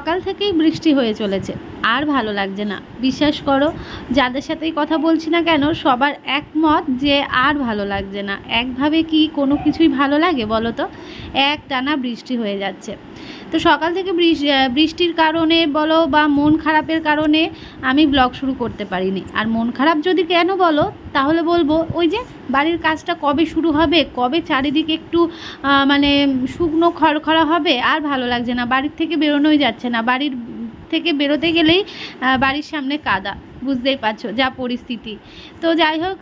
সকাল থেকেই বৃষ্টি হয়ে চলেছে, আর ভালো লাগছে না। বিশ্বাস করো, যাদের সাথেই কথা বলছি না কেন সবার একমত যে আর ভালো লাগছে না। একভাবে কি কোনো কিছুই ভালো লাগে বলো তো? একটানা বৃষ্টি হয়ে যাচ্ছে। তো সকাল থেকে বৃষ্টির কারণে বলো বা মন খারাপের কারণে আমি ব্লগ শুরু করতে পারিনি। আর মন খারাপ যদি কেন বলো, তাহলে বলবো ওই যে বাড়ির কাজটা কবে শুরু হবে, কবে চারিদিকে একটু মানে শুকনো খড়খড়া হবে, আর ভালো লাগছে না। বাড়ির থেকে বেরোনোই যাচ্ছে না, বাড়ির থেকে বেরোতে গেলেই বাড়ির সামনে কাদা, বুঝতেই পারছো যা পরিস্থিতি। তো যাই হোক,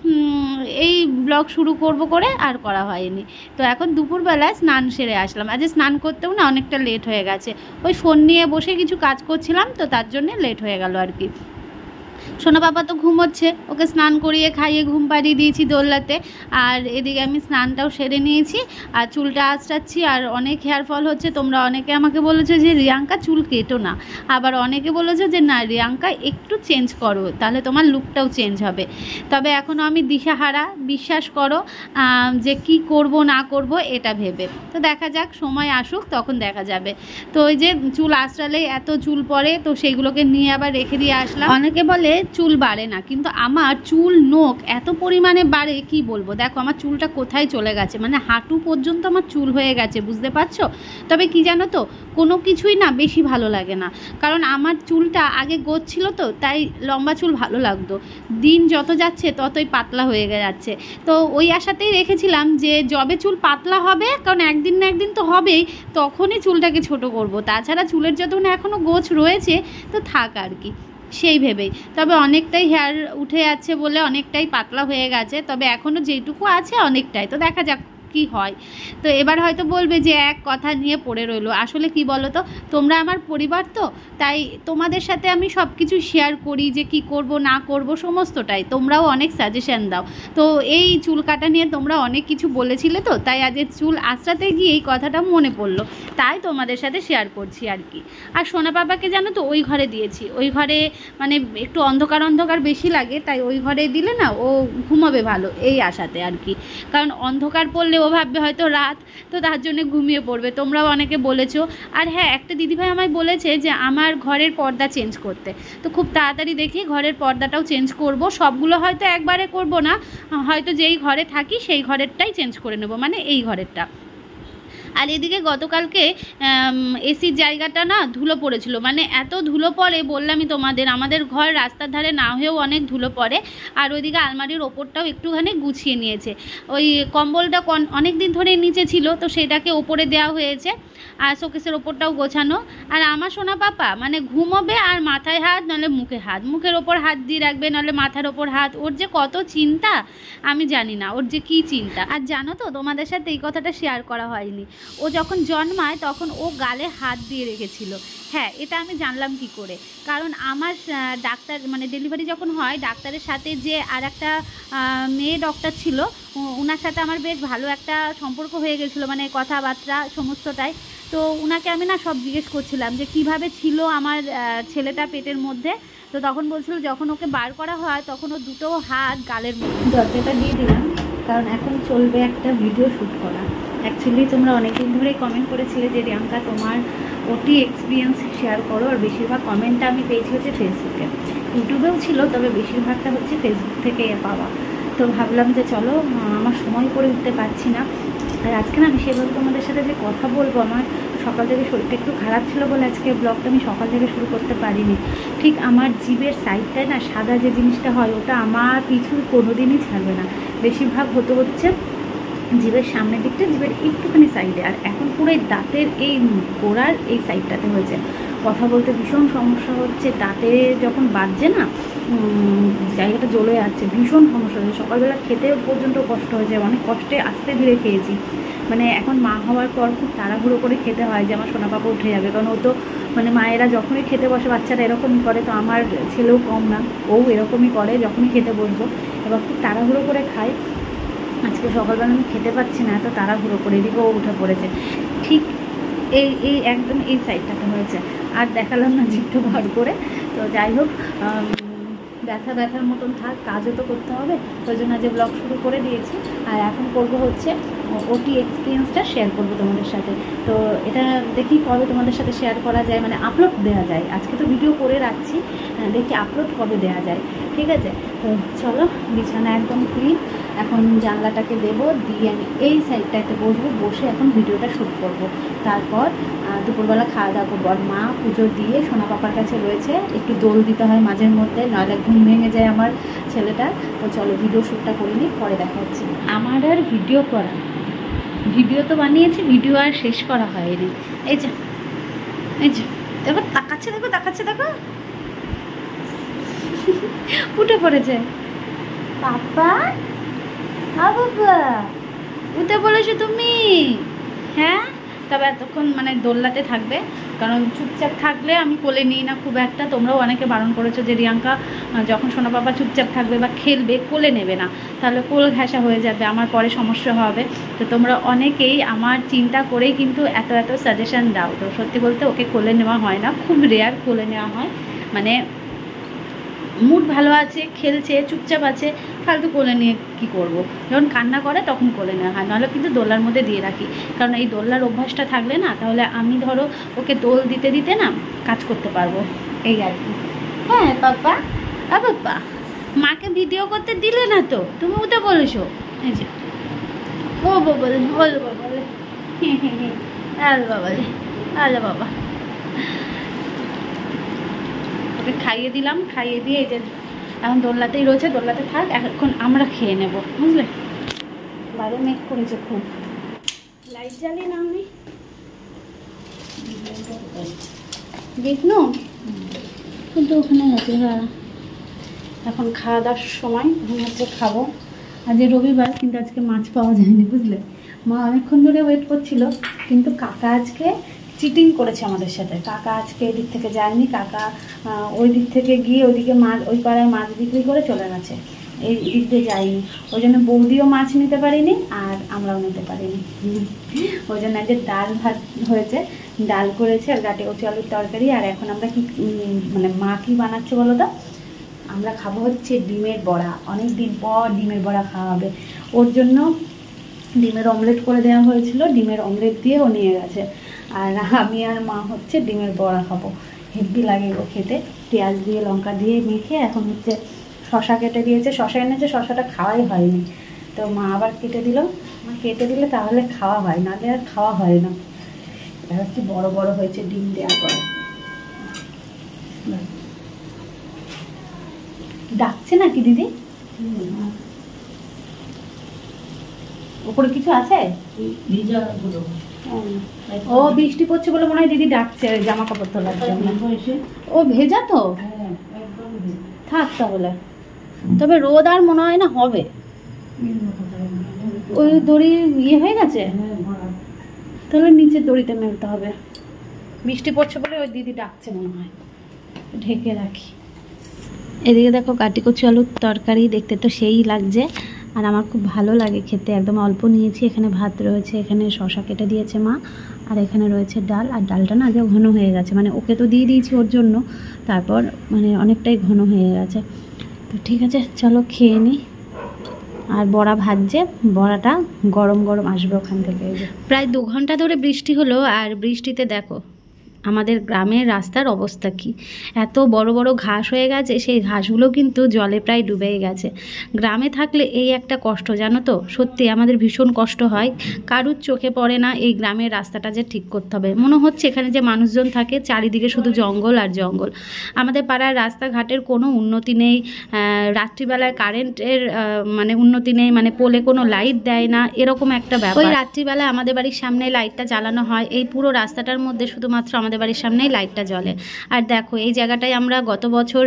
এই ব্লগ শুরু করব করে আর করা হয়নি। তো এখন দুপুরবেলায় স্নান সেরে আসলাম। আজ স্নান করতেও না অনেকটা লেট হয়ে গেছে, ওই ফোন নিয়ে বসে কিছু কাজ করছিলাম, তো তার জন্যে লেট হয়ে গেল আর কি। সোনা বাবা তো ঘুমোচ্ছে, ওকে স্নান করিয়ে খাইয়ে ঘুম পাড়িয়ে দিয়েছি দোলনাতে। আর এদিকে আমি স্নানটাও সেরে নিয়েছি আর চুলটা আঁচড়াচ্ছি। আর অনেক হেয়ার ফল হচ্ছে, তোমরা অনেকে আমাকে বলেছো যে রিয়াঙ্কা চুল কেটো না, আবার অনেকে বলেছো যে না রিয়াঙ্কা একটু চেঞ্জ করো, তাহলে তোমার লুকটাও চেঞ্জ হবে। তবে এখনও আমি দিশাহারা, বিশ্বাস করো, যে কি করব না করব এটা ভেবে। তো দেখা যাক, সময় আসুক তখন দেখা যাবে। তো ওই যে চুল আঁচড়ালেই এত চুল পড়ে, তো সেইগুলোকে নিয়ে আবার রেখে দিয়ে আসলাম। অনেকে বলে চুল বাড়ে না, কিন্তু আমার চুল নোক এত পরিমাণে বাড়ে কি বলবো। দেখো আমার চুলটা কোথায় চলে গেছে, মানে হাঁটু পর্যন্ত আমার চুল হয়ে গেছে, বুঝতে পারছো? তবে কি জানো তো, কোনো কিছুই না বেশি ভালো লাগে না, কারণ আমার চুলটা আগে গোছ ছিল, তো তাই লম্বা চুল ভালো লাগতো। দিন যত যাচ্ছে ততই পাতলা হয়ে যাচ্ছে। তো ওই আশাতেই রেখেছিলাম যে যবে চুল পাতলা হবে, কারণ একদিন না একদিন তো হবেই, তখনই চুলটাকে ছোট করব। তাছাড়া চুলের যতক্ষণ এখনও গোছ রয়েছে তো থাক আর কি, সেই ভেবেই। তবে অনেকটাই হেয়ার উঠে যাচ্ছে বলে অনেকটাই পাতলা হয়ে গেছে, তবে এখনও যেটুকু আছে অনেকটাই। তো দেখা যাক কি হয়। তো এবার হয়তো বলবে যে এক কথা নিয়ে পড়ে রইলো। আসলে কি বলো তো, তোমরা আমার পরিবার, তো তাই তোমাদের সাথে আমি সব কিছু শেয়ার করি, যে কি করব না করব সমস্তটাই। তোমরাও অনেক সাজেশন দাও। তো এই চুল কাটা নিয়ে তোমরা অনেক কিছু বলেছিলে, তো তাই আজ চুল আঁচড়াতে গিয়ে এই কথাটা মনে পড়লো, তাই তোমাদের সাথে শেয়ার করছি আর কি। আর সোনা বাবাকে জানো তো ওই ঘরে দিয়েছি, ওই ঘরে মানে একটু অন্ধকার অন্ধকার বেশি লাগে, তাই ওই ঘরে দিলে না ও ঘুমাবে ভালো, এই আশাতে আর কি। কারণ অন্ধকার পড়লে ও ভাববে হয়তো রাত, তো তার জন্য ঘুমিয়ে পড়বে। তোমরাও অনেকে বলেছো। আর হ্যাঁ, একটা দিদিভাই আমায় বলেছে যে আমার ঘরের পর্দা চেঞ্জ করতে, তো খুব তাড়াতাড়ি দেখি ঘরের পর্দাটাও চেঞ্জ করব। সবগুলো হয়তো একবারে করব না, হয়তো যেই ঘরে থাকি সেই ঘরেরটাই চেঞ্জ করে নেব, মানে এই ঘরেরটা। আর এদিকে গতকালকে এসির জায়গাটা না ধুলো পড়েছিল, মানে এত ধুলো পড়ে বললামই তোমাদের, আমাদের ঘর রাস্তার ধারে না হয়েও অনেক ধুলো পড়ে। আর ওইদিকে আলমারির ওপরটাও একটুখানি গুছিয়ে নিয়েছে, ওই কম্বলটা অনেক দিন ধরে নিচে ছিল, তো সেটাকে ওপরে দেওয়া হয়েছে। আর শোকেসের ওপরটাও গোছানো। আর আমার সোনা পাপা মানে ঘুমোবে আর মাথায় হাত নাহলে মুখে হাত, মুখের ওপর হাত দিয়ে রাখবে নাহলে মাথার ওপর হাত। ওর যে কত চিন্তা আমি জানি না, ওর যে কী চিন্তা। আর জানো তো, তোমাদের সাথে এই কথাটা শেয়ার করা হয়নি, ও যখন জন্মায় তখন ও গালে হাত দিয়ে রেখেছিল। হ্যাঁ, এটা আমি জানলাম কি করে, কারণ আমার ডাক্তার মানে ডেলিভারি যখন হয়, ডাক্তারের সাথে যে আর একটা মেয়ে ডক্টর ছিল, ওনার সাথে আমার বেশ ভালো একটা সম্পর্ক হয়ে গেছিলো, মানে কথাবার্তা সমস্তটাই। তো ওনাকে আমি না সব জিজ্ঞেস করছিলাম যে কিভাবে ছিল আমার ছেলেটা পেটের মধ্যে। তো তখন বলছিল যখন ওকে বার করা হয় তখন ও দুটো হাত গালের মধ্যে। দরজাটা দিয়ে দিলাম, কারণ এখন চলবে একটা ভিডিও শ্যুট করা। অ্যাকচুয়ালি তোমরা অনেকদিন ধরেই কমেন্ট করেছিলে যে রিয়াঙ্কা তোমার ওটি এক্সপিরিয়েন্স শেয়ার করো, আর বেশিরভাগ কমেন্টটা আমি পেয়েছি হচ্ছে ফেসবুকে, ইউটিউবেও ছিল, তবে বেশিরভাগটা হচ্ছে ফেসবুক থেকে পাওয়া। তো ভাবলাম যে চলো, আমার সময় করে উঠতে পারছি না। আর আজকে না আমি সেভাবে তোমাদের সাথে যে কথা বলবো, আমার সকাল থেকে শরীরটা একটু খারাপ ছিল বলে আজকে ব্লগটা আমি সকাল থেকে শুরু করতে পারিনি। ঠিক আমার জিভের সাইডটায় না সাদা যে জিনিসটা হয়, ওটা আমার পিছু কোনোদিনই ছাড়বে না। বেশিরভাগ হচ্ছে জিভের সামনের দিকটা, জিভের একটুখানি সাইডে, আর এখন পুরো এই দাঁতের এই গোড়ার এই সাইডটাতে হয়েছে। কথা বলতে ভীষণ সমস্যা হচ্ছে, দাঁতে যখন বাজছে না জায়গাটা জ্বলে যাচ্ছে, ভীষণ সমস্যা হচ্ছে। সকালবেলা খেতে পর্যন্ত কষ্ট হয়েছে, অনেক কষ্টে আস্তে ধীরে খেয়েছি। মানে এখন মা হওয়ার পর খুব তাড়াহুড়ো করে খেতে হয় যে আমার সোনা পাপা উঠে যাবে, কারণ ও তো মানে মায়েরা যখনই খেতে বসে বাচ্চারা এরকমই করে, তো আমার ছেলেও কম না, ও এরকমই করে যখনই খেতে বসবো। এবার খুব তাড়াহুড়ো করে খায়। আজকে সকালবেলা আমি খেতে পাচ্ছি না, এত তাড়াহুড়ো করে, এদিকেও উঠে পড়েছে। ঠিক এই একদম এই সাইডটাতে হয়েছে। আর দেখালাম না জিভটা বার করে। তো যাই হোক, ব্যথা ব্যথার মতন থাক, কাজও তো করতে হবে, ওই জন্য যে ব্লগ শুরু করে দিয়েছি। আর এখন করব হচ্ছে ওটি এক্সপিরিয়েন্সটা শেয়ার করবো তোমাদের সাথে। তো এটা দেখি কবে তোমাদের সাথে শেয়ার করা যায়, মানে আপলোড দেওয়া যায়। আজকে তো ভিডিও করে রাখছি, দেখি আপলোড কবে দেওয়া যায়। ঠিক আছে, তো চলো, বিছানা একদম ক্লিন। এখন জানলাটাকে দেবো, দিয়ে আমি এই সাইডটাতে বসবো, বসে এখন ভিডিওটা শ্যুট করব। তারপর দুপুরবেলা খাওয়া দাওয়া করবো। আর মা পুজো দিয়ে সোনা পাপার কাছে রয়েছে, একটু দোল দিতে হয় মাঝের মধ্যে, নাহলে ঘুম ভেঙে যায় আমার ছেলেটার। তো চলো ভিডিও শ্যুটটা করে নিই, পরে দেখা হচ্ছে। আমার আর ভিডিও করা, ভিডিও তো বানিয়েছি, ভিডিও আর শেষ করা হয়নি। এই যে দেখো, তাকাচ্ছে, দেখো উঠে পড়েছে পাপা। বাবা উঠে পড়েছো তুমি? হ্যাঁ, তবে এতক্ষণ মানে দোলনাতে থাকবে, কারণ চুপচাপ থাকলে আমি কোলে নিই না খুব একটা। তোমরাও অনেকে বারণ করেছো যে রিয়াঙ্কা যখন সোনা বাবা চুপচাপ থাকবে বা খেলবে কোলে নেবে না, তাহলে কোল ঘেঁষা হয়ে যাবে, আমার পরে সমস্যা হবে। তো তোমরা অনেকেই আমার চিন্তা করেই কিন্তু এত সাজেশন দাও। তো সত্যি বলতে ওকে কোলে নেওয়া হয় না, খুব রেয়ার কোলে নেওয়া হয়। মানে মুড ভালো আছে, খেলছে, চুপচাপ আছে, ফালতু কোলে নিয়ে কি করব। যখন কান্না করে তখন কোলে নেওয়া হয়, নাহলে কিন্তু দোলনার মধ্যে দিয়ে রাখি। কারণ এই দোলনার অভ্যাসটা থাকলে না, তাহলে আমি ধরো ওকে দোল দিতে দিতে না কাজ করতে পারবো, এই আর কি। হ্যাঁ পাপা, পাপা মাকে ভিডিও করতে দিলে না তো, তুমি উঠে বলেছো। এই যে ও বাবলে, ওল বাবলে, আল বাবলে, আল বাবা। ওকে খাইয়ে দিলাম, খাইয়ে দিয়ে এই যে এখন দোলনাতেই রয়েছে, দোলনাতে থাক, এখন আমরা খেয়ে নেব, বুঝলে। বাইরে মেঘ করেছে খুব, লাইট জ্বালিয়ে না আমি দেখনো, কিন্তু ওখানে আছে। হ্যাঁ, এখন খাওয়া দাওয়ার সময়, হচ্ছে খাবো। আজ রবিবার, কিন্তু আজকে মাছ পাওয়া যায়নি, বুঝলে। মা অনেকক্ষণ ধরে ওয়েট করছিল, কিন্তু কাকা আজকে চিটিং করেছে আমাদের সাথে। কাকা আজকে এদিক থেকে যায়নি, কাকা ওই দিক থেকে গিয়ে ওইদিকে মাছ, ওই পাড়ায় মাছ বিক্রি করে চলে গেছে, এই দিক দিয়ে যায়নি। ওই জন্য বৌদিও মাছ নিতে পারিনি, আর আমরাও নিতে পারিনি। ওই জন্য যে ডাল ভাত হয়েছে, ডাল করেছে, আর গাটে কচু আলুর তরকারি। আর এখন আমরা কি মানে মা কি বানাচ্ছে বলো তো, আমরা খাবো হচ্ছে ডিমের বড়া। অনেক দিন পর ডিমের বড়া খাওয়া হবে। ওর জন্য ডিমের অমলেট করে দেওয়া হয়েছিল, ডিমের অমলেট দিয়ে ও নিয়ে গেছে। আর আমি আর মা হচ্ছে ডিমের বড়া খাবো, হেভি লাগে ও খেতে, পেঁয়াজ দিয়ে লঙ্কা দিয়ে মেখে। এখন হচ্ছে শশা কেটে দিয়েছে, শশা এনেছে, শশাটা খাওয়াই হয়নি, তো মা আবার কেটে দিল। মা কেটে দিলে তাহলে খাওয়া হয়, নাহলে আর খাওয়া হয় না। এটা হচ্ছে বড় বড় হয়েছে ডিম দেওয়ার পরে। ডাকছে নাকি দিদি? ওপরে কিছু আছে? ও বৃষ্টি পড়ছে বলে মনে হয় দিদি ডাকছে জামা কাপড় তোলার জন্য। ও ভেজা তো, থাক তাহলে। তবে রোদ আর মনে হয় না হবে, ওই দড়ি ইয়ে হয়ে গেছে, তাহলে নিচের দড়িতে মেলতে হবে। বৃষ্টি পড়ছে বলে ওই দিদি ডাকছে মনে হয়, ঢেকে রাখি। এদিকে দেখো কাটি কচু আলুর তরকারি, দেখতে তো সেই লাগছে, আর আমার খুব ভালো লাগে খেতে। একদম অল্প নিয়েছি, এখানে ভাত রয়েছে, এখানে শশা কেটে দিয়েছে মা, আর এখানে রয়েছে ডাল। আর ডালটা না আগে ঘন হয়ে গেছে, মানে ওকে তো দিয়ে দিয়েছি ওর জন্য, তারপর মানে অনেকটাই ঘন হয়ে গেছে। তো ঠিক আছে, চলো খেয়ে নিই। আর বড়া ভাজছে, বড়াটা গরম গরম আসবে ওখান থেকে। প্রায় 2 ঘন্টা ধরে বৃষ্টি হলো, আর বৃষ্টিতে দেখো আমাদের গ্রামের রাস্তার অবস্থা কি, এত বড় বড় ঘাস হয়ে গেছে, সেই ঘাসগুলো কিন্তু জলে প্রায় ডুবেই গেছে। গ্রামে থাকলে এই একটা কষ্ট, জানো তো, সত্যি আমাদের ভীষণ কষ্ট হয়। কারুর চোখে পড়ে না এই গ্রামের রাস্তাটা যে ঠিক করতে হবে। মনে হচ্ছে এখানে যে মানুষজন থাকে, চারিদিকে শুধু জঙ্গল আর জঙ্গল। আমাদের পাড়ার রাস্তাঘাটের কোনো উন্নতি নেই, রাত্রিবেলায় কারেন্টের মানে উন্নতি নেই, মানে পোলে কোনো লাইট দেয় না, এরকম একটা ব্যাপার। ওই রাত্রিবেলায় আমাদের বাড়ির সামনে লাইটটা জ্বালানো হয়, এই পুরো রাস্তাটার মধ্যে শুধুমাত্র আমাদের বাড়ির সামনেই লাইটটা জ্বলে। আর দেখো এই জায়গাটায় আমরা গত বছর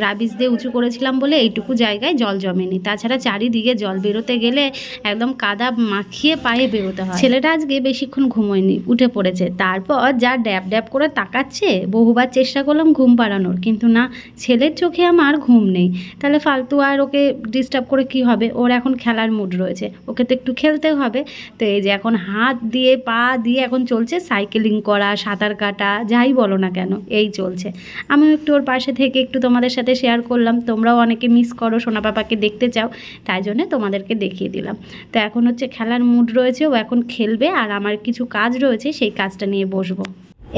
রাবিশ দিয়ে উঁচু করেছিলাম বলে এইটুকু জায়গায় জল জমেনি, তাছাড়া চারিদিকে জল, বেরোতে গেলে একদম কাদা মাখিয়ে পায়ে বেরোতে হয়। ছেলেটা আজকে বেশিক্ষণ ঘুমোয়নি, উঠে পড়েছে, তারপর যা ড্যাব ড্যাব করে তাকাচ্ছে। বহুবার চেষ্টা করলাম ঘুম পাড়ানোর, কিন্তু না, ছেলের চোখে আমার ঘুম নেই, তাহলে ফালতু আর ওকে ডিস্টার্ব করে কি হবে। ওর এখন খেলার মুড রয়েছে, ওকে তো একটু খেলতে হবে। তো এই যে এখন হাত দিয়ে পা দিয়ে এখন চলছে সাইকেলিং করা, সাঁতার কাটা, কাটা যাই বলো না কেন এই চলছে। আমিও একটু ওর পাশে থেকে একটু তোমাদের সাথে শেয়ার করলাম। তোমরাও অনেকে মিস করো, সোনা পাপাকে দেখতে চাও, তাই জন্যে তোমাদেরকে দেখিয়ে দিলাম। তো এখন হচ্ছে খেলার মুড রয়েছে, ও এখন খেলবে আর আমার কিছু কাজ রয়েছে সেই কাজটা নিয়ে বসবো।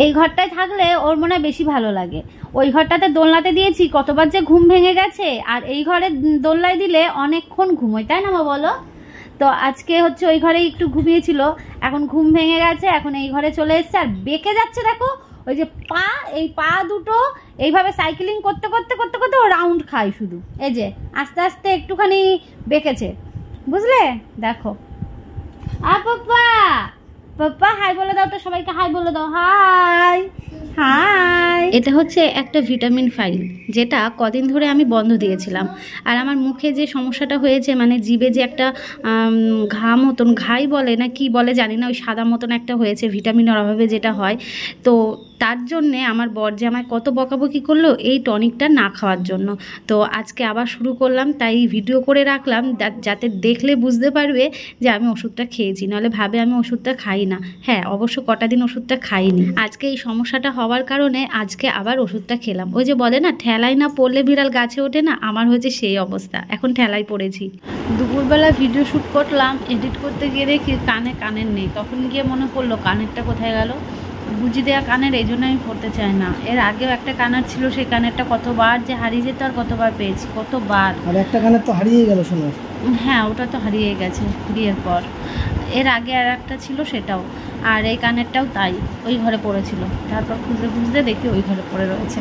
এই ঘরটায় থাকলে ওর মনে হয় বেশি ভালো লাগে। ওই ঘরটাতে দোলনাতে দিয়েছি, কতবার যে ঘুম ভেঙে গেছে, আর এই ঘরে দোলনায় দিলে অনেকক্ষণ ঘুমোয়, তাই না মা বলো? তো আজকে হচ্ছে ওই ঘরেই একটু ঘুমিয়েছিল, এখন ঘুম ভেঙে গেছে, এখন এই ঘরে চলে এসছে আর বেঁকে যাচ্ছে। দেখো ওই যে পা, এই পা দুটো এইভাবে সাইকেলিং করতে করতে করতে করতে ও রাউন্ড খায় শুধু। এই যে আস্তে আস্তে একটুখানি বেঁকেছে, বুঝলে? দেখো পাপা, পাপা হাই বলে দাও তো, সবাইকে হাই বলে দাও, হাই হাই। এটা হচ্ছে একটা ভিটামিন ফাইল, যেটা কদিন ধরে আমি বন্ধ দিয়েছিলাম। আর আমার মুখে যে সমস্যাটা হয়েছে, মানে জিভে যে একটা ঘা মতন, ঘাই বলে না কি বলে জানি না, ওই সাদা মতন একটা হয়েছে ভিটামিনের অভাবে যেটা হয়। তো তার জন্যে আমার বর যে আমায় কত বকাবকি করলো এই টনিকটা না খাওয়ার জন্য। তো আজকে আবার শুরু করলাম, তাই ভিডিও করে রাখলাম যাতে দেখলে বুঝতে পারবে যে আমি ওষুধটা খেয়েছি, নাহলে ভাবে আমি ওষুধটা খাই না। হ্যাঁ, অবশ্য কটা দিন ওষুধটা খাইনি। আজকে এই সমস্যাটা হওয়ার কারণে আজকে আবার ওষুধটা খেলাম। ওই যে বলে না, ঠেলায় না পড়লে বিড়াল গাছে ওঠে না, আমার হয়েছে সেই অবস্থা, এখন ঠেলায় পড়েছি। দুপুরবেলা ভিডিও শ্যুট করলাম, এডিট করতে গিয়ে দেখি কানের নেই। তখন গিয়ে মনে পড়লো কানেরটা কোথায় গেল। গুজি দেওয়া কানের, এই জন্য আমি পড়তে চাই না। এর আগেও একটা কানের ছিল, সেই কানেরটা কতবার যে হারিয়ে যেত আর কতবার পেয়েছি, কতবার। আর একটা কানের তো হারিয়ে গেল শোনো। হ্যাঁ, ওটা তো হারিয়ে গেছে বিয়ের পর। এর আগে আর একটা ছিল, সেটাও। আর এই কানেরটাও তাই, ওই ঘরে পড়েছিল। তারপর খুঁজতে খুঁজতে দেখি ওই ঘরে পড়ে রয়েছে।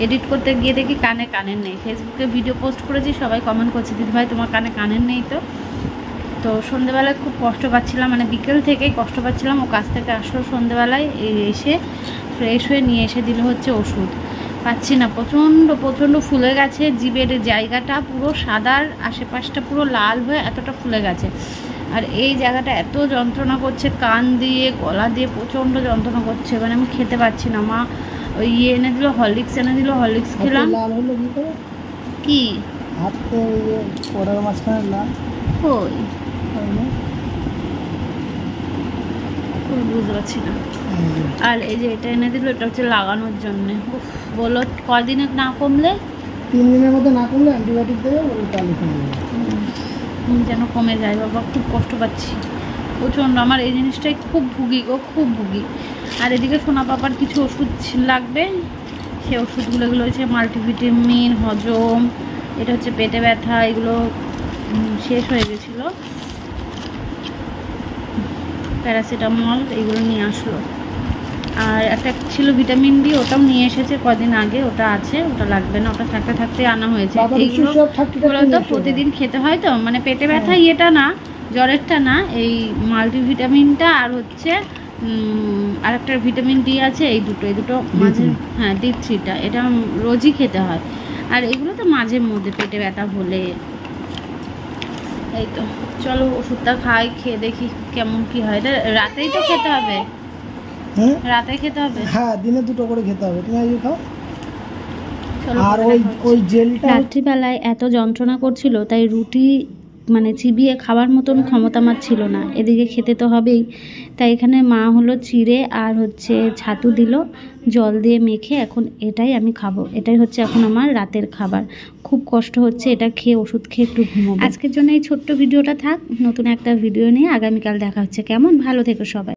এডিট করতে গিয়ে দেখি কানের নেই। ফেসবুকে ভিডিও পোস্ট করেছি, সবাই কমেন্ট করছে, দিদি ভাই তোমার কানের নেই তো। তো সন্ধেবেলায় খুব কষ্ট পাচ্ছিলাম, মানে বিকেল থেকেই কষ্ট পাচ্ছিলাম। ও কাছ থেকে আসলো সন্ধেবেলায়, এসে ফ্রেশ হয়ে নিয়ে এসে দিল হচ্ছে ওষুধ। পাচ্ছি না, প্রচণ্ড ফুলে গেছে জিভের জায়গাটা, পুরো সাদার আশেপাশটা পুরো লাল হয়ে এতটা ফুলে গেছে। আর এই জায়গাটা এত যন্ত্রণা করছে, কান দিয়ে গলা দিয়ে প্রচণ্ড যন্ত্রণা করছে, মানে আমি খেতে পারছি না। মা ওই এনে দিল, হরলিক্স এনে দিল, হরলিক্স খেলাম। কি ওই বুঝতে পারছি না। আর এই যে এটা এনে দিল, এটা হচ্ছে লাগানোর জন্যে। বলো কদিনে না কমলে? 3 দিনের মধ্যে না কমলে অ্যান্টিবায়োটিক দেবে, যেন কমে যায়। বাবা খুব কষ্ট পাচ্ছি প্রচণ্ড, আমার এই জিনিসটাই খুব ভুগি গো, খুব ভুগি। আর এদিকে সোনা পাপার কিছু ওষুধ লাগবে, সেই ওষুধগুলো এগুলো হচ্ছে মাল্টিভিটামিন, হজম, এটা হচ্ছে পেটে ব্যথা, এগুলো শেষ হয়ে গেছিলো। প্যারাসিটামল এগুলো নিয়ে আসলো। আর একটা ছিল ভিটামিন ডি, ওটাও নিয়ে এসেছে কদিন আগে, ওটা আছে, ওটা লাগবে না, ওটা থাকতে থাকতে আনা হয়েছে। এইগুলো তো প্রতিদিন খেতে হয়, তো মানে পেটে ব্যথা ইয়েটা না, জ্বরেরটা না, এই মাল্টিভিটামিনটা আর হচ্ছে আর একটা ভিটামিন ডি আছে, এই দুটো মাঝে, হ্যাঁ D3টা, এটা রোজই খেতে হয়। আর এগুলো তো মাঝে মধ্যে পেটে ব্যথা হলে। এই তো চলো ওষুধটা খাই, খেয়ে দেখি কেমন কি হয়। এটা রাতেই তো খেতে হবে, রাতে খেতে হবে। হ্যাঁ, দিনে 2টো করে খেতে হবে। তুমি আগে খাও। আর ওই জেলটা রাত্রিবেলায় এত যন্ত্রণা করছিল, তাই রুটি মানে চিবিয়ে খাবার মতন ক্ষমতা আমার ছিল না। এদিকে খেতে তো হবেই, তাই এখানে মা হলো চিড়ে আর হচ্ছে ছাতু দিল জল দিয়ে মেখে, এখন এটাই আমি খাবো। এটাই হচ্ছে এখন আমার রাতের খাবার। খুব কষ্ট হচ্ছে, এটা খেয়ে ওষুধ খেয়ে একটু ঘুমোবো। আজকের জন্য এই ছোট্ট ভিডিওটা থাক, নতুন একটা ভিডিও নিয়ে আগামীকাল দেখা হচ্ছে। কেমন? ভালো থেকো সবাই।